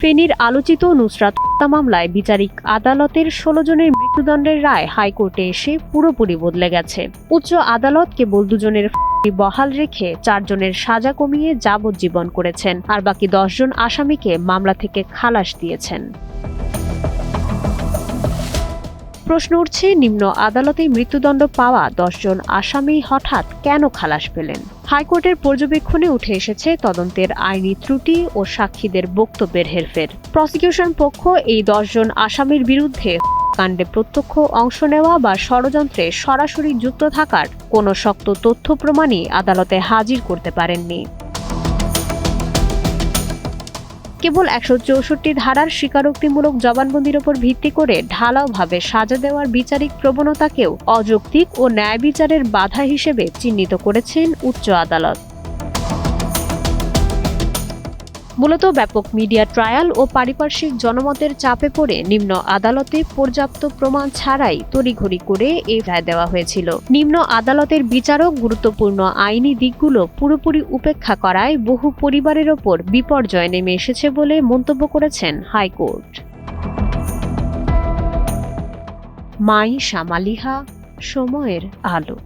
ফেনীর আলোচিত নুসরাত হত্যা মামলায় বিচারিক আদালতের ১৬ জনের মৃত্যুদণ্ডের রায় হাইকোর্টে এসে পুরোপুরি বদলে গেছে। উচ্চ আদালত কেবল ২ জনের বহাল রেখে ৪ জনের সাজা কমিয়ে যাবজ্জীবন করেছেন, আর বাকি ১০ জন আসামিকে মামলা থেকে খালাস দিয়েছেন। প্রশ্ন উঠছে, নিম্ন আদালতে মৃত্যুদণ্ড পাওয়া ১০ জন আসামি হঠাৎ কেন খালাস পেলেন? হাইকোর্টের পর্যবেক্ষণে উঠে এসেছে তদন্তের আইনি ত্রুটি ও সাক্ষীদের বক্তব্যের হেরফের। প্রসিকিউশন পক্ষ এই ১০ জন আসামির বিরুদ্ধে কাণ্ডে প্রত্যক্ষ অংশ নেওয়া বা ষড়যন্ত্রে সরাসরি যুক্ত থাকার কোনো শক্ত তথ্য প্রমাণই আদালতে হাজির করতে পারেননি। কেবল ১৬৪ ধারার স্বীকারোক্তিমূলক জবানবন্দির ওপর ভিত্তি করে ঢালাওভাবে সাজা দেওয়ার বিচারিক প্রবণতাকেও অযৌক্তিক ও ন্যায় বিচারের বাধা হিসেবে চিহ্নিত করেছেন উচ্চ আদালত। মূলত ব্যাপক মিডিয়া ট্রায়াল ও পারিপার্শ্বিক জনমতের চাপে পড়ে নিম্ন আদালতে পর্যাপ্ত প্রমাণ ছাড়াই তড়িঘড়ি করে এই রায় দেওয়া হয়েছিল। নিম্ন আদালতের বিচারক গুরুত্বপূর্ণ আইনি দিকগুলো পুরোপুরি উপেক্ষা করায় বহু পরিবারের ওপর বিপর্যয় নেমে এসেছে বলে মন্তব্য করেছেন হাইকোর্ট। মাইশা মালিহা, সময়ের আলো।